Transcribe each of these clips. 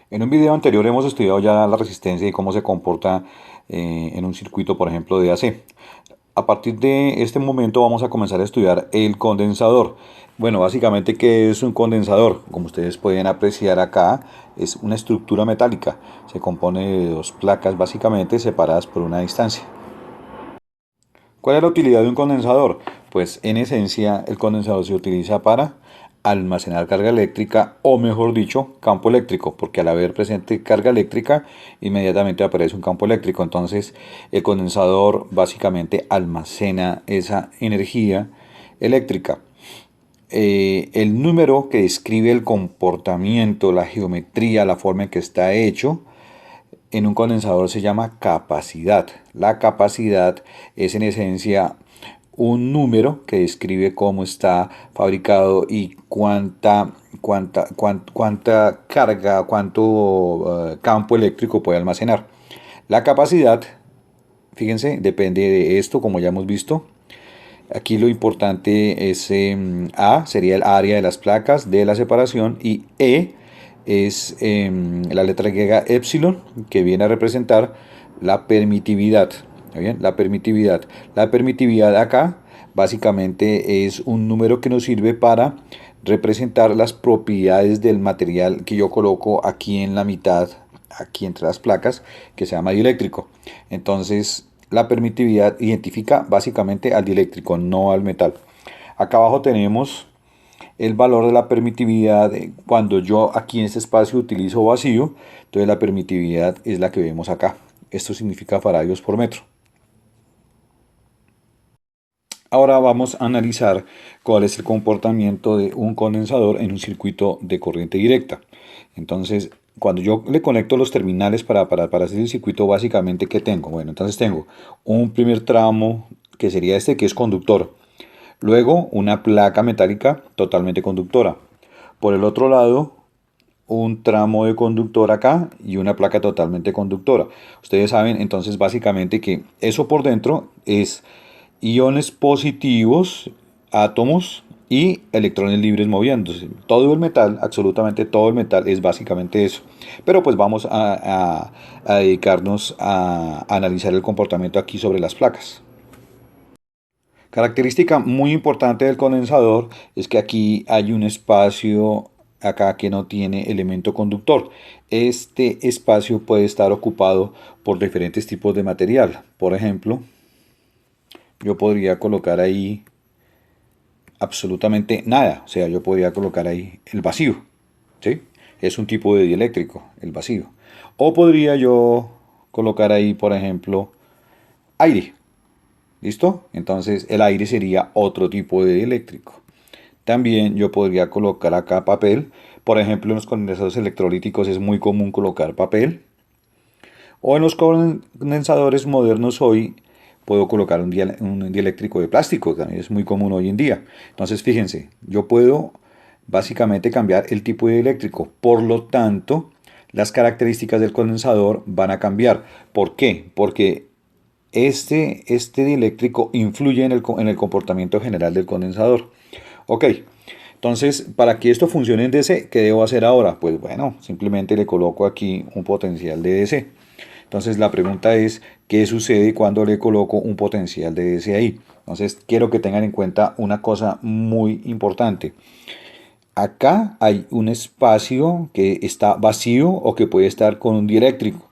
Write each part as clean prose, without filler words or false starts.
En un video anterior hemos estudiado ya la resistencia y cómo se comporta en un circuito, por ejemplo, de AC. A partir de este momento vamos a comenzar a estudiar el condensador. Bueno, básicamente, ¿qué es un condensador? Como ustedes pueden apreciar acá, es una estructura metálica. Se compone de dos placas básicamente separadas por una distancia. ¿Cuál es la utilidad de un condensador? Pues en esencia el condensador se utiliza para almacenar carga eléctrica o mejor dicho campo eléctrico, porque al haber presente carga eléctrica inmediatamente aparece un campo eléctrico. Entonces el condensador básicamente almacena esa energía eléctrica. El número que describe el comportamiento, la geometría, la forma en que está hecho en un condensador se llama capacidad. La capacidad es en esencia un número que describe cómo está fabricado y cuánta carga, cuánto campo eléctrico puede almacenar. La capacidad, fíjense, depende de esto, como ya hemos visto. Aquí lo importante es A, sería el área de las placas, D, la separación, y E es la letra griega epsilon, que viene a representar la permitividad. ¿Está bien? La permitividad. La permitividad acá básicamente es un número que nos sirve para representar las propiedades del material que yo coloco aquí en la mitad, aquí entre las placas, que se llama dieléctrico. Entonces, la permitividad identifica básicamente al dieléctrico, no al metal. Acá abajo tenemos el valor de la permitividad cuando yo aquí en este espacio utilizo vacío. Entonces la permitividad es la que vemos acá. Esto significa faradios por metro. Ahora vamos a analizar cuál es el comportamiento de un condensador en un circuito de corriente directa. Entonces, cuando yo le conecto los terminales para hacer el circuito, básicamente, ¿qué tengo? Bueno, entonces tengo un primer tramo que sería este, que es conductor. Luego, una placa metálica totalmente conductora. Por el otro lado, un tramo de conductor acá y una placa totalmente conductora. Ustedes saben entonces básicamente que eso por dentro es iones positivos, átomos y electrones libres moviéndose. Todo el metal, absolutamente todo el metal es básicamente eso. Pero pues vamos a dedicarnos a analizar el comportamiento aquí sobre las placas. Característica muy importante del condensador es que aquí hay un espacio acá que no tiene elemento conductor. Este espacio puede estar ocupado por diferentes tipos de material. Por ejemplo, yo podría colocar ahí absolutamente nada. O sea, yo podría colocar ahí el vacío. ¿Sí? Es un tipo de dieléctrico, el vacío. O podría yo colocar ahí, por ejemplo, aire. ¿Listo? Entonces el aire sería otro tipo de dieléctrico. También yo podría colocar acá papel. Por ejemplo, en los condensadores electrolíticos es muy común colocar papel. O en los condensadores modernos hoy puedo colocar un dieléctrico de plástico, que también es muy común hoy en día. Entonces, fíjense, yo puedo básicamente cambiar el tipo de dieléctrico. Por lo tanto, las características del condensador van a cambiar. ¿Por qué? Porque este dieléctrico influye en el comportamiento general del condensador. Ok, entonces, para que esto funcione en DC, ¿qué debo hacer ahora? Pues bueno, simplemente le coloco aquí un potencial de DC. Entonces la pregunta es, ¿qué sucede cuando le coloco un potencial de DC ahí? Entonces quiero que tengan en cuenta una cosa muy importante. Acá hay un espacio que está vacío o que puede estar con un dieléctrico.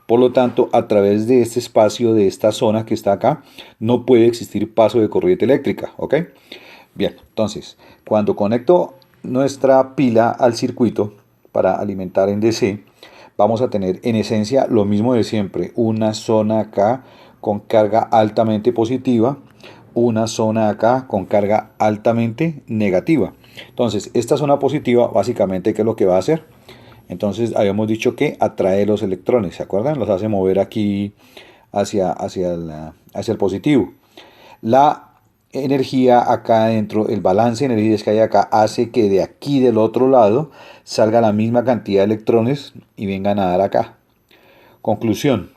Por lo tanto, a través de este espacio, de esta zona que está acá, no puede existir paso de corriente eléctrica, ¿ok? Bien, entonces, cuando conecto nuestra pila al circuito para alimentar en DC, vamos a tener en esencia lo mismo de siempre, una zona acá con carga altamente positiva, una zona acá con carga altamente negativa. Entonces, esta zona positiva básicamente, ¿qué es lo que va a hacer? Entonces, habíamos dicho que atrae los electrones, ¿se acuerdan? Los hace mover aquí hacia el positivo. La energía acá adentro, el balance de energías que hay acá, hace que de aquí del otro lado salga la misma cantidad de electrones y vengan a dar acá. Conclusión,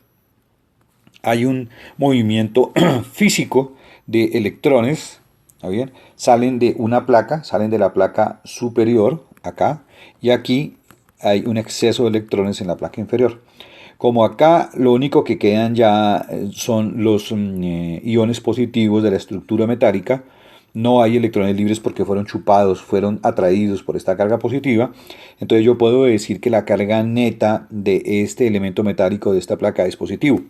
hay un movimiento físico de electrones, ¿está bien? Salen de una placa, salen de la placa superior, acá, y aquí hay un exceso de electrones en la placa inferior. Como acá lo único que quedan ya son los iones positivos de la estructura metálica, no hay electrones libres porque fueron chupados, fueron atraídos por esta carga positiva, entonces yo puedo decir que la carga neta de este elemento metálico de esta placa es positivo.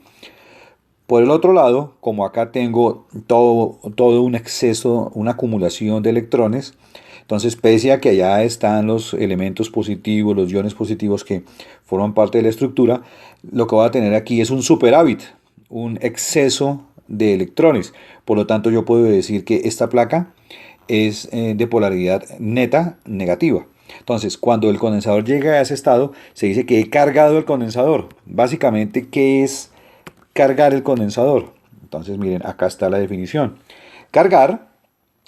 Por el otro lado, como acá tengo todo un exceso, una acumulación de electrones, entonces pese a que allá están los elementos positivos, los iones positivos que forman parte de la estructura, lo que voy a tener aquí es un superávit, un exceso de electrones. Por lo tanto, yo puedo decir que esta placa es de polaridad neta negativa. Entonces, cuando el condensador llega a ese estado, se dice que he cargado el condensador. Básicamente, ¿qué es cargar el condensador? Entonces, miren, acá está la definición. Cargar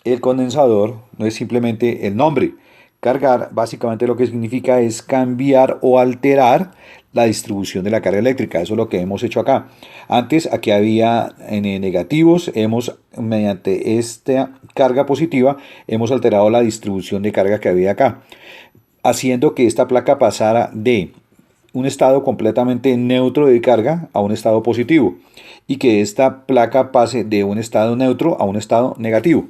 el condensador no es simplemente el nombre. Cargar básicamente lo que significa es cambiar o alterar la distribución de la carga eléctrica. Eso es lo que hemos hecho acá. Antes aquí había negativos, mediante esta carga positiva hemos alterado la distribución de carga que había acá, haciendo que esta placa pasara de un estado completamente neutro de carga a un estado positivo y que esta placa pase de un estado neutro a un estado negativo.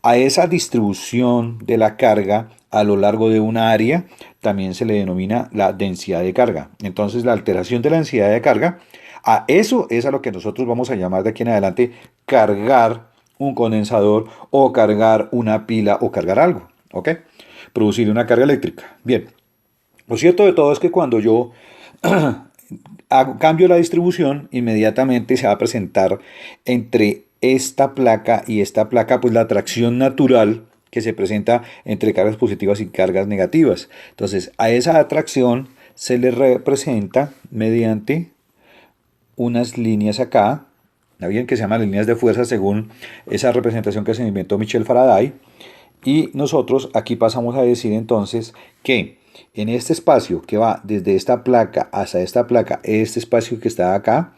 A esa distribución de la carga a lo largo de una área también se le denomina la densidad de carga. Entonces la alteración de la densidad de carga, a eso es a lo que nosotros vamos a llamar de aquí en adelante cargar un condensador o cargar una pila o cargar algo, ¿ok? Producir una carga eléctrica. Bien, lo cierto de todo es que cuando yo cambio la distribución, inmediatamente se va a presentar entre esta placa y esta placa, pues la atracción natural que se presenta entre cargas positivas y cargas negativas. Entonces, a esa atracción se le representa mediante unas líneas acá, ¿está bien? Que se llaman líneas de fuerza según esa representación que se inventó Michel Faraday. Y nosotros aquí pasamos a decir entonces que en este espacio que va desde esta placa hasta esta placa, este espacio que está acá,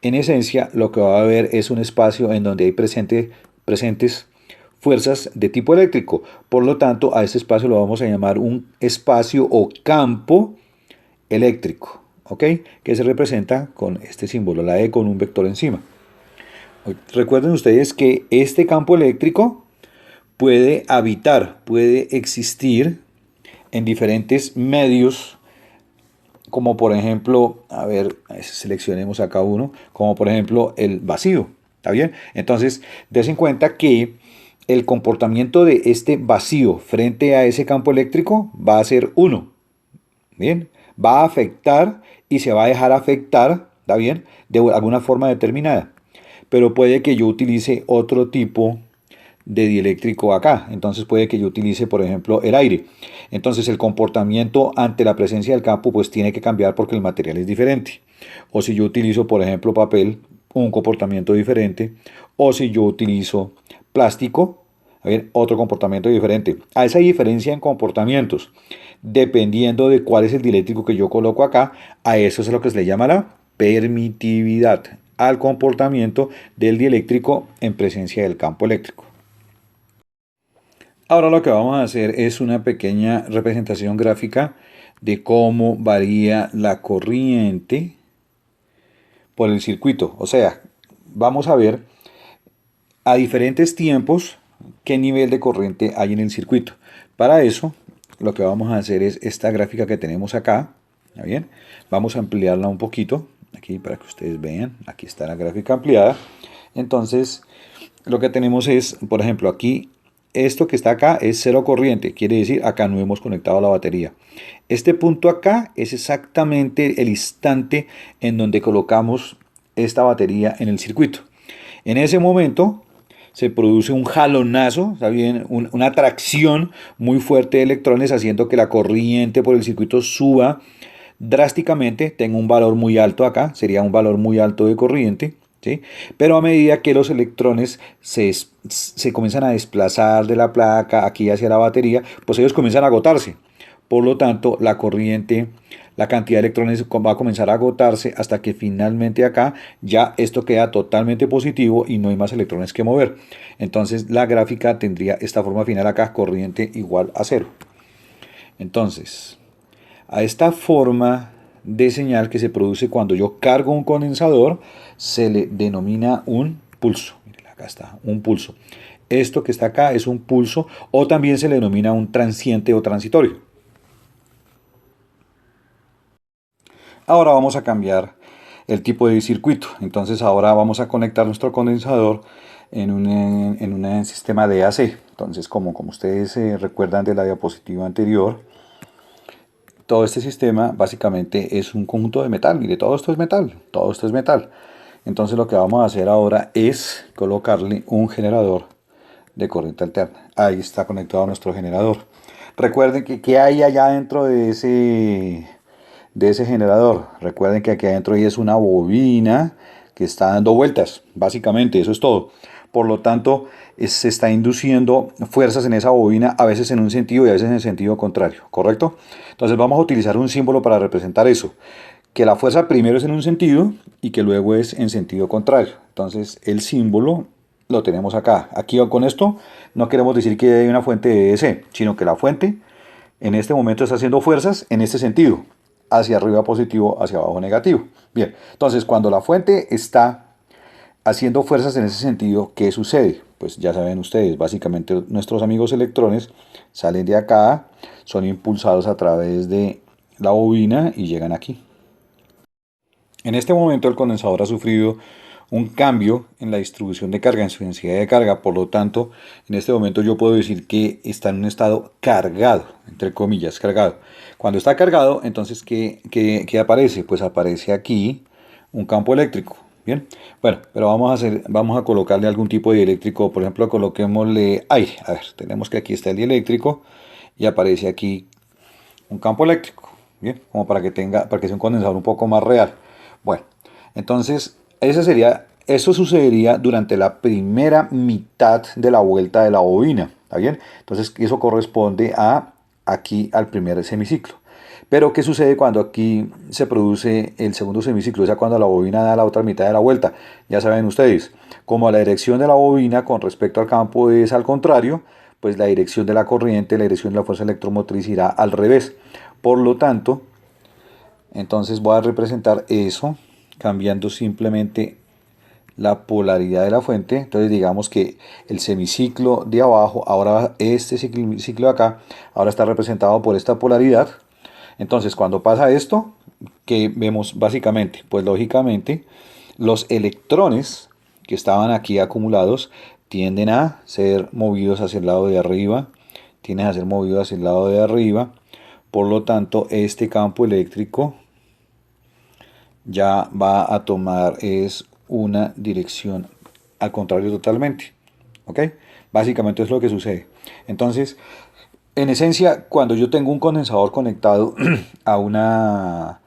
en esencia lo que va a haber es un espacio en donde hay presentes fuerzas de tipo eléctrico. Por lo tanto, a este espacio lo vamos a llamar un espacio o campo eléctrico, ¿ok? Que se representa con este símbolo, la E con un vector encima. Recuerden ustedes que este campo eléctrico puede habitar, puede existir en diferentes medios, como por ejemplo, a ver, seleccionemos acá uno, como por ejemplo el vacío, ¿está bien? Entonces, des en cuenta que el comportamiento de este vacío frente a ese campo eléctrico va a ser 1, ¿bien? Va a afectar y se va a dejar afectar, ¿está bien? De alguna forma determinada, pero puede que yo utilice otro tipo de dieléctrico acá. Entonces puede que yo utilice, por ejemplo, el aire. Entonces el comportamiento ante la presencia del campo pues tiene que cambiar porque el material es diferente. O si yo utilizo, por ejemplo, papel, un comportamiento diferente. O si yo utilizo plástico, a ver, otro comportamiento diferente. A esa diferencia en comportamientos, dependiendo de cuál es el dieléctrico que yo coloco acá, a eso es lo que se le llama la permitividad, al comportamiento del dieléctrico en presencia del campo eléctrico. Ahora lo que vamos a hacer es una pequeña representación gráfica de cómo varía la corriente por el circuito. O sea, vamos a ver a diferentes tiempos qué nivel de corriente hay en el circuito. Para eso, lo que vamos a hacer es esta gráfica que tenemos acá. ¿Está bien? Vamos a ampliarla un poquito aquí para que ustedes vean. Aquí está la gráfica ampliada. Entonces, lo que tenemos es, por ejemplo, aquí esto que está acá es cero corriente, quiere decir acá no hemos conectado la batería. Este punto acá es exactamente el instante en donde colocamos esta batería en el circuito. En ese momento se produce un jalonazo, ¿está bien? Una atracción muy fuerte de electrones haciendo que la corriente por el circuito suba drásticamente, tenga un valor muy alto acá, sería un valor muy alto de corriente. ¿Sí? Pero a medida que los electrones se comienzan a desplazar de la placa aquí hacia la batería, pues ellos comienzan a agotarse. Por lo tanto, la corriente, la cantidad de electrones va a comenzar a agotarse hasta que finalmente acá ya esto queda totalmente positivo y no hay más electrones que mover. Entonces la gráfica tendría esta forma final acá, corriente igual a 0. Entonces, A esta forma de señal que se produce cuando yo cargo un condensador se le denomina un pulso. Miren, acá está, un pulso. Esto que está acá es un pulso o también se le denomina un transiente o transitorio. Ahora vamos a cambiar el tipo de circuito. Entonces ahora vamos a conectar nuestro condensador en un sistema de AC. Entonces como ustedes recuerdan de la diapositiva anterior, todo este sistema básicamente es un conjunto de metal. Mire, todo esto es metal, todo esto es metal. Entonces lo que vamos a hacer ahora es colocarle un generador de corriente alterna. Ahí está conectado nuestro generador. Recuerden que ¿qué hay allá dentro de ese generador? Recuerden que aquí adentro es una bobina que está dando vueltas. Básicamente, eso es todo. Por lo tanto, se está induciendo fuerzas en esa bobina, a veces en un sentido y a veces en el sentido contrario, ¿correcto? Entonces vamos a utilizar un símbolo para representar eso. Que la fuerza primero es en un sentido y que luego es en sentido contrario. Entonces el símbolo lo tenemos acá. Aquí con esto no queremos decir que hay una fuente de DC, sino que la fuente en este momento está haciendo fuerzas en este sentido. Hacia arriba positivo, hacia abajo negativo. Bien, entonces cuando la fuente está haciendo fuerzas en ese sentido, ¿qué sucede? Pues ya saben ustedes, básicamente nuestros amigos electrones salen de acá, son impulsados a través de la bobina y llegan aquí. En este momento el condensador ha sufrido un cambio en la distribución de carga, en su densidad de carga, por lo tanto, en este momento yo puedo decir que está en un estado cargado, entre comillas, cargado. Cuando está cargado, entonces, ¿qué aparece? Pues aparece aquí un campo eléctrico. Bien, bueno, pero vamos a colocarle algún tipo de eléctrico, por ejemplo, coloquémosle aire. A ver, tenemos que aquí está el eléctrico y aparece aquí un campo eléctrico. Bien, como para que sea un condensador un poco más real. Bueno, entonces eso sucedería durante la primera mitad de la vuelta de la bobina, ¿está bien? Entonces eso corresponde aquí al primer semiciclo. Pero ¿qué sucede cuando aquí se produce el segundo semiciclo? O sea, cuando la bobina da la otra mitad de la vuelta. Ya saben ustedes, como la dirección de la bobina con respecto al campo es al contrario, pues la dirección de la corriente, la dirección de la fuerza electromotriz irá al revés. Por lo tanto, entonces voy a representar eso cambiando simplemente la polaridad de la fuente. Entonces digamos que el semiciclo de abajo, ahora este ciclo de acá, ahora está representado por esta polaridad. Entonces cuando pasa esto, ¿qué vemos básicamente? Pues lógicamente los electrones que estaban aquí acumulados tienden a ser movidos hacia el lado de arriba, tienden a ser movidos hacia el lado de arriba. Por lo tanto, este campo eléctrico ya va a tomar una dirección al contrario totalmente. ¿Ok? Básicamente es lo que sucede. Entonces, en esencia, cuando yo tengo un condensador conectado a una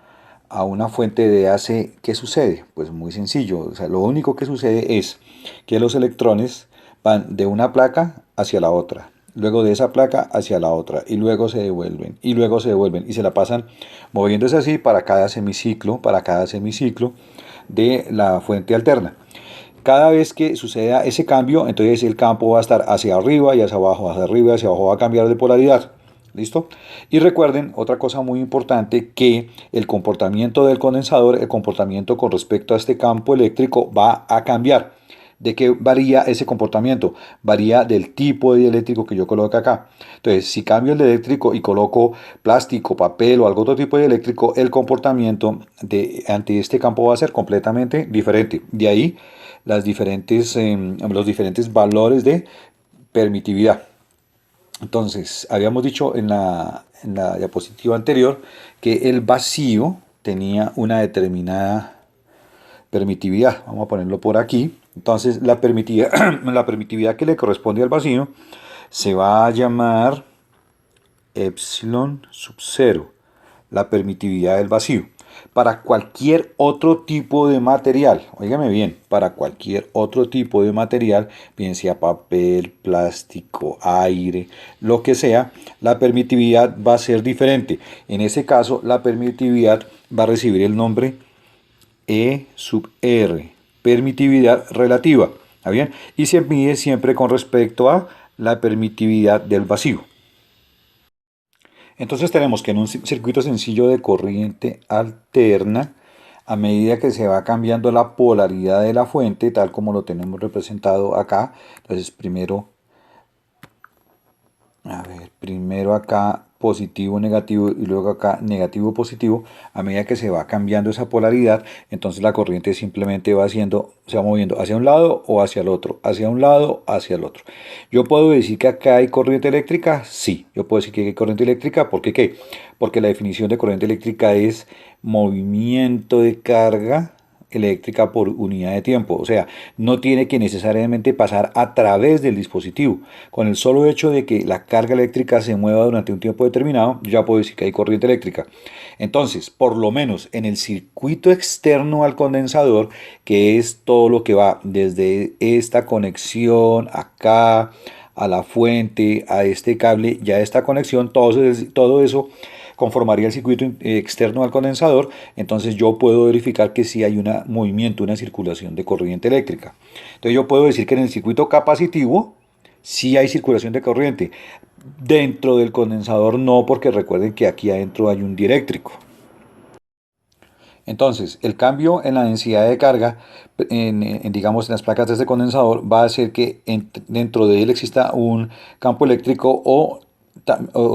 fuente de AC, ¿qué sucede? Pues muy sencillo. O sea, lo único que sucede es que los electrones van de una placa hacia la otra, luego de esa placa hacia la otra, y luego se devuelven, y luego se devuelven, y se la pasan moviéndose así para cada semiciclo de la fuente alterna. Cada vez que suceda ese cambio, entonces el campo va a estar hacia arriba y hacia abajo, hacia arriba y hacia abajo, va a cambiar de polaridad. ¿Listo? Y recuerden otra cosa muy importante, que el comportamiento del condensador, el comportamiento con respecto a este campo eléctrico va a cambiar. ¿De qué varía ese comportamiento? Varía del tipo de eléctrico que yo coloque acá. Entonces, si cambio el eléctrico y coloco plástico, papel o algún otro tipo de eléctrico, el comportamiento ante este campo va a ser completamente diferente. De ahí los diferentes valores de permitividad. Entonces, habíamos dicho en la diapositiva anterior que el vacío tenía una determinada permitividad. Vamos a ponerlo por aquí. Entonces, la permitividad que le corresponde al vacío se va a llamar epsilon sub 0, la permitividad del vacío. Para cualquier otro tipo de material, óigame bien, para cualquier otro tipo de material, bien sea papel, plástico, aire, lo que sea, la permitividad va a ser diferente. En ese caso, la permitividad va a recibir el nombre E sub R, permitividad relativa. ¿Está bien? Y se mide siempre con respecto a la permitividad del vacío. Entonces tenemos que en un circuito sencillo de corriente alterna, a medida que se va cambiando la polaridad de la fuente, tal como lo tenemos representado acá, entonces primero acá positivo, negativo y luego acá negativo, positivo, a medida que se va cambiando esa polaridad, entonces la corriente simplemente se va moviendo hacia un lado o hacia el otro, hacia un lado, hacia el otro. Yo puedo decir que acá hay corriente eléctrica, sí, yo puedo decir que hay corriente eléctrica, ¿por qué qué? Porque la definición de corriente eléctrica es movimiento de carga eléctrica por unidad de tiempo, o sea, no tiene que necesariamente pasar a través del dispositivo. Con el solo hecho de que la carga eléctrica se mueva durante un tiempo determinado, yo ya puedo decir que hay corriente eléctrica. Entonces, por lo menos en el circuito externo al condensador, que es todo lo que va desde esta conexión acá, a la fuente, a este cable, ya esta conexión, todo eso conformaría el circuito externo al condensador, entonces yo puedo verificar que sí hay un movimiento, una circulación de corriente eléctrica. Entonces yo puedo decir que en el circuito capacitivo sí hay circulación de corriente. Dentro del condensador no, porque recuerden que aquí adentro hay un dieléctrico. Entonces, el cambio en la densidad de carga, digamos, en las placas de este condensador, va a hacer que dentro de él exista un campo eléctrico o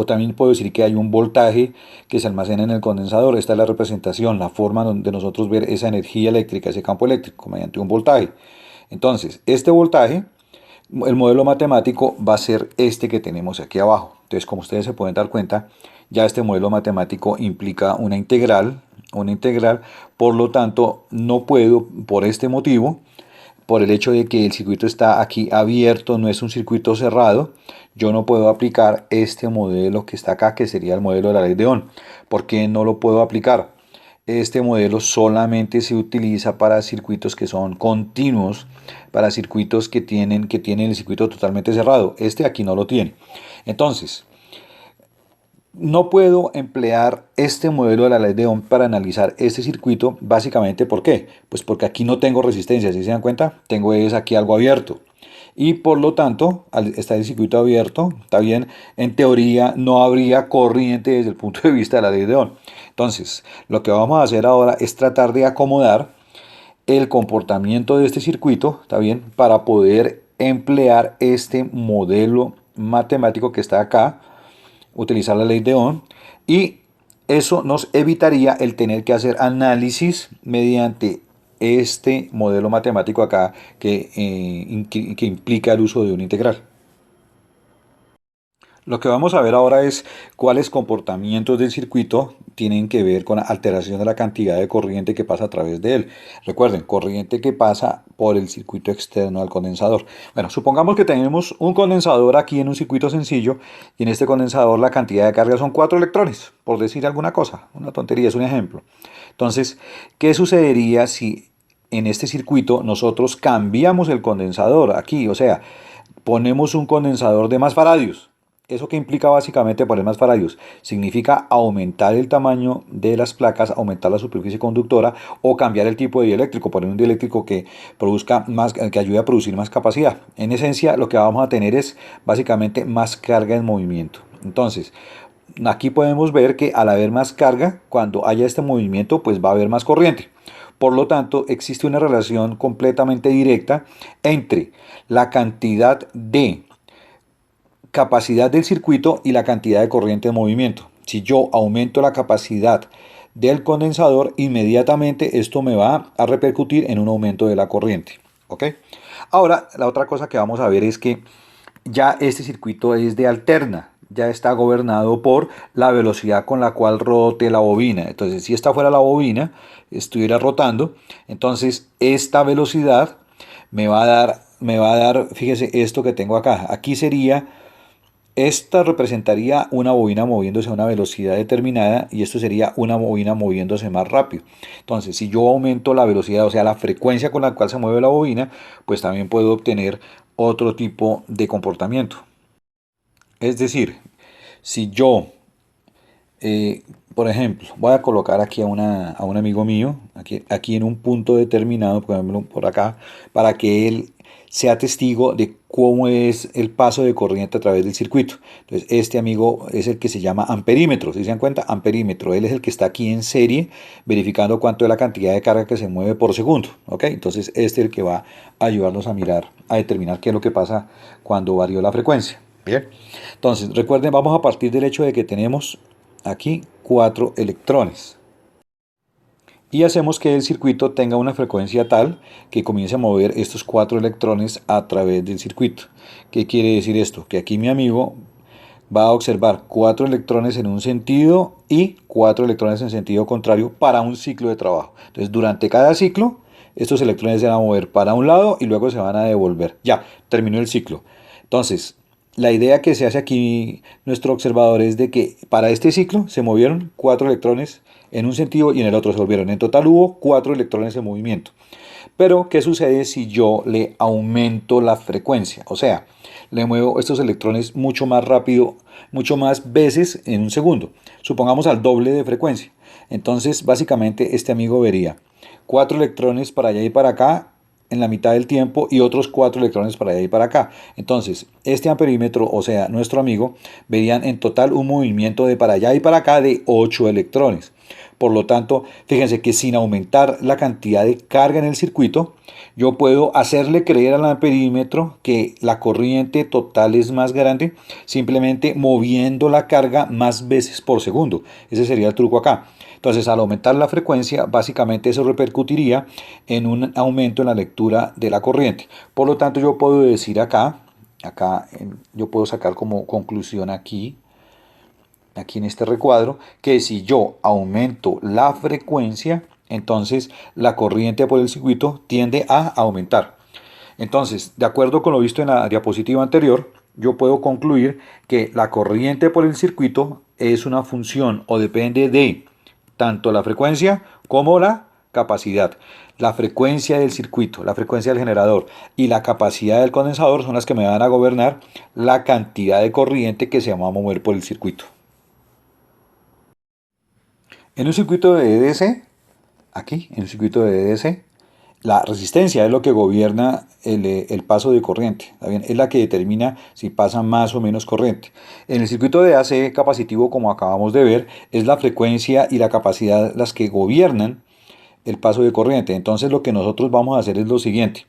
también puedo decir que hay un voltaje que se almacena en el condensador. Esta es la representación, la forma de nosotros ver esa energía eléctrica, ese campo eléctrico, mediante un voltaje. Entonces, este voltaje, el modelo matemático va a ser este que tenemos aquí abajo. Entonces, como ustedes se pueden dar cuenta, ya este modelo matemático implica una integral, por lo tanto, no puedo, por este motivo, por el hecho de que el circuito está aquí abierto, no es un circuito cerrado, yo no puedo aplicar este modelo que está acá, que sería el modelo de la ley de Ohm. ¿Por qué no lo puedo aplicar? Este modelo solamente se utiliza para circuitos que son continuos, para circuitos que tienen el circuito totalmente cerrado. Este aquí no lo tiene. Entonces, no puedo emplear este modelo de la ley de Ohm para analizar este circuito, básicamente ¿por qué? Pues porque aquí no tengo resistencia, ¿sí se dan cuenta? Tengo es aquí algo abierto. Y por lo tanto, al estar el circuito abierto, está bien, en teoría no habría corriente desde el punto de vista de la ley de Ohm. Entonces, lo que vamos a hacer ahora es tratar de acomodar el comportamiento de este circuito, está bien, para poder emplear este modelo matemático que está acá, utilizar la ley de Ohm, y eso nos evitaría el tener que hacer análisis mediante este modelo matemático acá que implica el uso de una integral. Lo que vamos a ver ahora es cuáles comportamientos del circuito tienen que ver con la alteración de la cantidad de corriente que pasa a través de él. Recuerden, corriente que pasa por el circuito externo al condensador. Bueno, supongamos que tenemos un condensador aquí en un circuito sencillo y en este condensador la cantidad de carga son 4 electrones, por decir alguna cosa, una tontería, es un ejemplo. Entonces, ¿qué sucedería si en este circuito nosotros cambiamos el condensador aquí? O sea, ponemos un condensador de más faradios. ¿Eso qué implica básicamente poner más faradios? Significa aumentar el tamaño de las placas, aumentar la superficie conductora o cambiar el tipo de dieléctrico, poner un dieléctrico que produzca más, que ayude a producir más capacidad. En esencia, lo que vamos a tener es básicamente más carga en movimiento. Entonces, aquí podemos ver que al haber más carga, cuando haya este movimiento, pues va a haber más corriente. Por lo tanto, existe una relación completamente directa entre la cantidad de capacidad del circuito y la cantidad de corriente en movimiento. Si yo aumento la capacidad del condensador, inmediatamente esto me va a repercutir en un aumento de la corriente. ¿Ok? Ahora, la otra cosa que vamos a ver es que ya este circuito es de alterna, ya está gobernado por la velocidad con la cual rote la bobina. Entonces, si esta fuera la bobina, estuviera rotando, entonces esta velocidad me va a dar, fíjese esto que tengo acá. Aquí sería, esta representaría una bobina moviéndose a una velocidad determinada y esto sería una bobina moviéndose más rápido. Entonces, si yo aumento la velocidad, o sea, la frecuencia con la cual se mueve la bobina, pues también puedo obtener otro tipo de comportamiento. Es decir, si yo, eh, por ejemplo, voy a colocar aquí a un amigo mío, aquí en un punto determinado, por ejemplo, por acá, para que él sea testigo de cómo es el paso de corriente a través del circuito. Entonces, este amigo es el que se llama amperímetro. Si se dan cuenta, amperímetro. Él es el que está aquí en serie verificando cuánto es la cantidad de carga que se mueve por segundo. ¿Ok? Entonces, este es el que va a ayudarnos a mirar, a determinar qué es lo que pasa cuando varió la frecuencia. Bien. Entonces, recuerden, vamos a partir del hecho de que tenemos aquí 4 electrones. Y hacemos que el circuito tenga una frecuencia tal que comience a mover estos 4 electrones a través del circuito. ¿Qué quiere decir esto? Que aquí mi amigo va a observar 4 electrones en un sentido y 4 electrones en sentido contrario para un ciclo de trabajo. Entonces, durante cada ciclo, estos electrones se van a mover para un lado y luego se van a devolver. Ya, terminó el ciclo. Entonces, la idea que se hace aquí nuestro observador es de que para este ciclo se movieron 4 electrones en un sentido y en el otro se volvieron. En total hubo 4 electrones en movimiento. Pero, ¿qué sucede si yo le aumento la frecuencia? O sea, le muevo estos electrones mucho más rápido, mucho más veces en un segundo. Supongamos al doble de frecuencia. Entonces, básicamente, este amigo vería 4 electrones para allá y para acá en la mitad del tiempo y otros 4 electrones para allá y para acá. Entonces, este amperímetro, o sea, nuestro amigo, verían en total un movimiento de para allá y para acá de 8 electrones. Por lo tanto, fíjense que sin aumentar la cantidad de carga en el circuito, yo puedo hacerle creer al amperímetro que la corriente total es más grande simplemente moviendo la carga más veces por segundo. Ese sería el truco acá. Entonces, al aumentar la frecuencia, básicamente eso repercutiría en un aumento en la lectura de la corriente. Por lo tanto, yo puedo decir acá, yo puedo sacar como conclusión aquí en este recuadro, que si yo aumento la frecuencia, entonces la corriente por el circuito tiende a aumentar. Entonces, de acuerdo con lo visto en la diapositiva anterior, yo puedo concluir que la corriente por el circuito es una función o depende de tanto la frecuencia como la capacidad. La frecuencia del circuito, la frecuencia del generador y la capacidad del condensador son las que me van a gobernar la cantidad de corriente que se va a mover por el circuito. En un circuito de EDC, aquí, en un circuito de EDC, la resistencia es lo que gobierna el paso de corriente, ¿está bien? Es la que determina si pasa más o menos corriente. En el circuito de AC capacitivo, como acabamos de ver, es la frecuencia y la capacidad las que gobiernan el paso de corriente. Entonces lo que nosotros vamos a hacer es lo siguiente.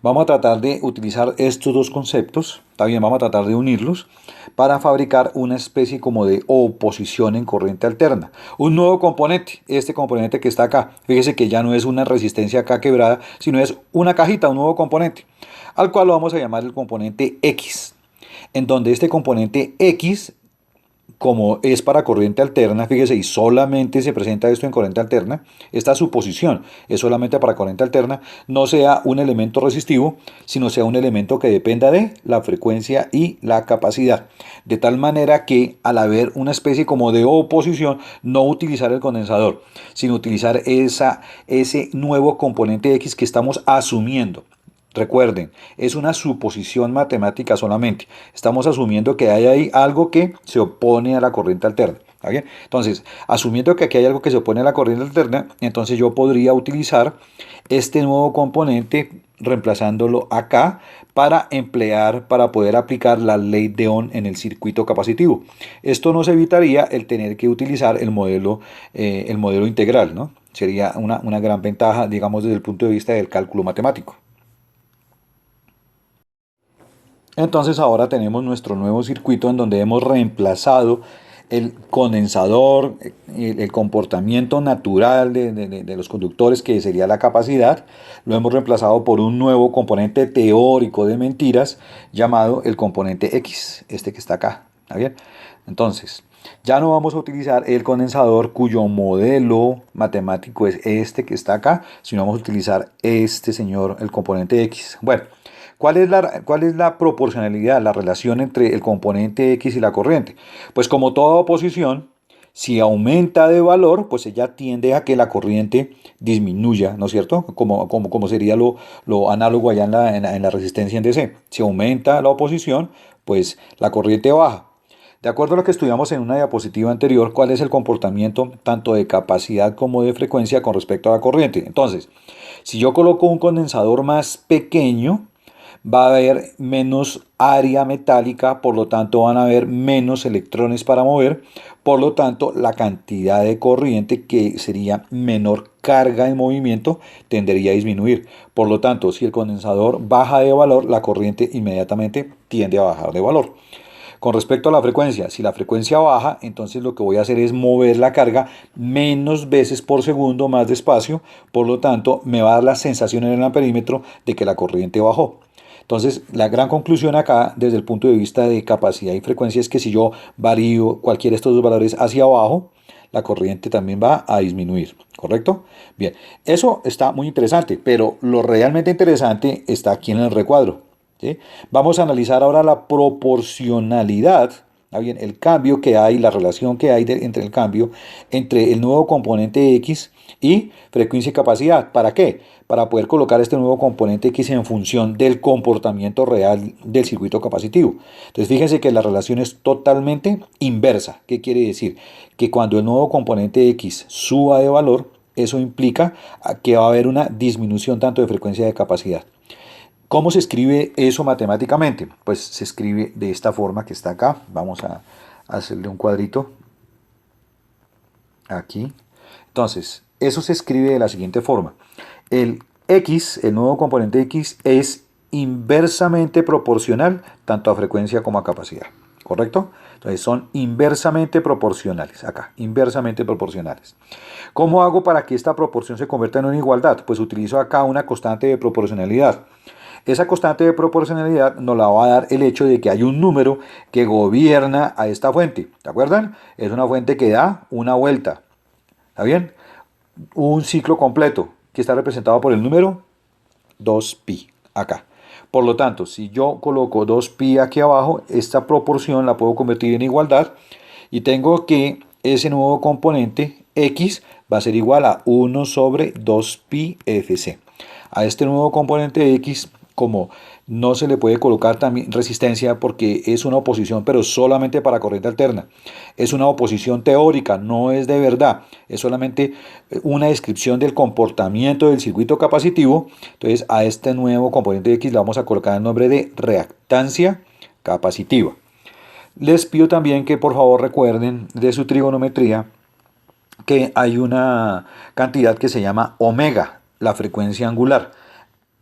Vamos a tratar de utilizar estos dos conceptos, está bien, vamos a tratar de unirlos para fabricar una especie como de oposición en corriente alterna. Un nuevo componente, este componente que está acá. Fíjese que ya no es una resistencia acá quebrada, sino es una cajita, un nuevo componente, al cual lo vamos a llamar el componente X, en donde este componente X, como es para corriente alterna, fíjese, y solamente se presenta esto en corriente alterna, esta suposición es solamente para corriente alterna, no sea un elemento resistivo, sino sea un elemento que dependa de la frecuencia y la capacidad. De tal manera que al haber una especie como de oposición, no utilizar el condensador, sino utilizar ese nuevo componente X que estamos asumiendo. Recuerden, es una suposición matemática solamente. Estamos asumiendo que hay ahí algo que se opone a la corriente alterna. ¿Está bien? Entonces, asumiendo que aquí hay algo que se opone a la corriente alterna, entonces yo podría utilizar este nuevo componente reemplazándolo acá para poder aplicar la ley de Ohm en el circuito capacitivo. Esto nos evitaría el tener que utilizar el modelo integral, ¿no? Sería una gran ventaja, digamos, desde el punto de vista del cálculo matemático. Entonces ahora tenemos nuestro nuevo circuito en donde hemos reemplazado el condensador, el comportamiento natural de los conductores, que sería la capacidad, lo hemos reemplazado por un nuevo componente teórico de mentiras llamado el componente X, este que está acá. ¿Está bien? Entonces, ya no vamos a utilizar el condensador cuyo modelo matemático es este que está acá, sino vamos a utilizar este señor, el componente X. Bueno. ¿Cuál es la proporcionalidad, la relación entre el componente X y la corriente? Pues como toda oposición, si aumenta de valor, pues ella tiende a que la corriente disminuya, ¿no es cierto? Como sería lo análogo allá en la resistencia en DC. Si aumenta la oposición, pues la corriente baja. De acuerdo a lo que estudiamos en una diapositiva anterior, ¿cuál es el comportamiento tanto de capacidad como de frecuencia con respecto a la corriente? Entonces, si yo coloco un condensador más pequeño, va a haber menos área metálica, por lo tanto van a haber menos electrones para mover, por lo tanto la cantidad de corriente, que sería menor carga en movimiento, tendería a disminuir. Por lo tanto, si el condensador baja de valor, la corriente inmediatamente tiende a bajar de valor. Con respecto a la frecuencia, si la frecuencia baja, entonces lo que voy a hacer es mover la carga menos veces por segundo, más despacio, por lo tanto me va a dar la sensación en el amperímetro de que la corriente bajó. Entonces, la gran conclusión acá, desde el punto de vista de capacidad y frecuencia, es que si yo varío cualquiera de estos dos valores hacia abajo, la corriente también va a disminuir, ¿correcto? Bien, eso está muy interesante, pero lo realmente interesante está aquí en el recuadro. ¿Sí? Vamos a analizar ahora la proporcionalidad, ¿está bien? El cambio que hay, la relación que hay entre el cambio entre el nuevo componente X y frecuencia y capacidad. ¿Para qué? Para poder colocar este nuevo componente X en función del comportamiento real del circuito capacitivo. Entonces fíjense que la relación es totalmente inversa. ¿Qué quiere decir? Que cuando el nuevo componente X suba de valor, eso implica que va a haber una disminución tanto de frecuencia de capacidad. ¿Cómo se escribe eso matemáticamente? Pues se escribe de esta forma que está acá. Vamos a hacerle un cuadrito aquí. Entonces, eso se escribe de la siguiente forma. El X, el nuevo componente X, es inversamente proporcional tanto a frecuencia como a capacidad. ¿Correcto? Entonces son inversamente proporcionales. Acá, inversamente proporcionales. ¿Cómo hago para que esta proporción se convierta en una igualdad? Pues utilizo acá una constante de proporcionalidad. Esa constante de proporcionalidad nos la va a dar el hecho de que hay un número que gobierna a esta fuente. ¿De acuerdo? Es una fuente que da una vuelta. ¿Está bien? Un ciclo completo que está representado por el número 2pi acá. Por lo tanto, si yo coloco 2pi aquí abajo, esta proporción la puedo convertir en igualdad y tengo que ese nuevo componente X va a ser igual a 1 sobre 2pi fc. A este nuevo componente X, como no se le puede colocar también resistencia porque es una oposición, pero solamente para corriente alterna. Es una oposición teórica, no es de verdad. Es solamente una descripción del comportamiento del circuito capacitivo. Entonces, a este nuevo componente X le vamos a colocar el nombre de reactancia capacitiva. Les pido también que por favor recuerden de su trigonometría que hay una cantidad que se llama omega, la frecuencia angular.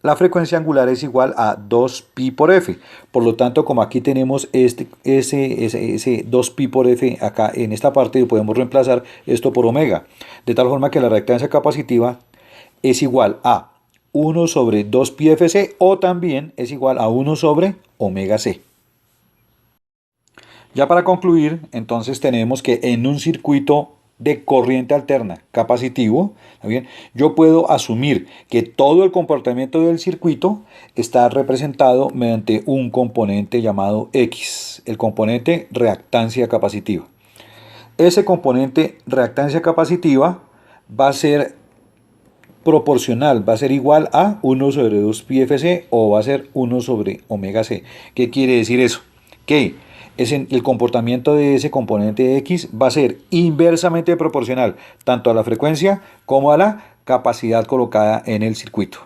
La frecuencia angular es igual a 2pi por f. Por lo tanto, como aquí tenemos ese 2pi por f acá en esta parte, podemos reemplazar esto por omega. De tal forma que la reactancia capacitiva es igual a 1 sobre 2pi fc o también es igual a 1 sobre omega c. Ya para concluir, entonces tenemos que en un circuito de corriente alterna capacitivo, ¿está bien? Yo puedo asumir que todo el comportamiento del circuito está representado mediante un componente llamado X, el componente reactancia capacitiva. Ese componente reactancia capacitiva va a ser proporcional, va a ser igual a 1 sobre 2 pi fc o va a ser 1 sobre omega c. ¿Qué quiere decir eso? Que el comportamiento de ese componente X va a ser inversamente proporcional tanto a la frecuencia como a la capacidad colocada en el circuito.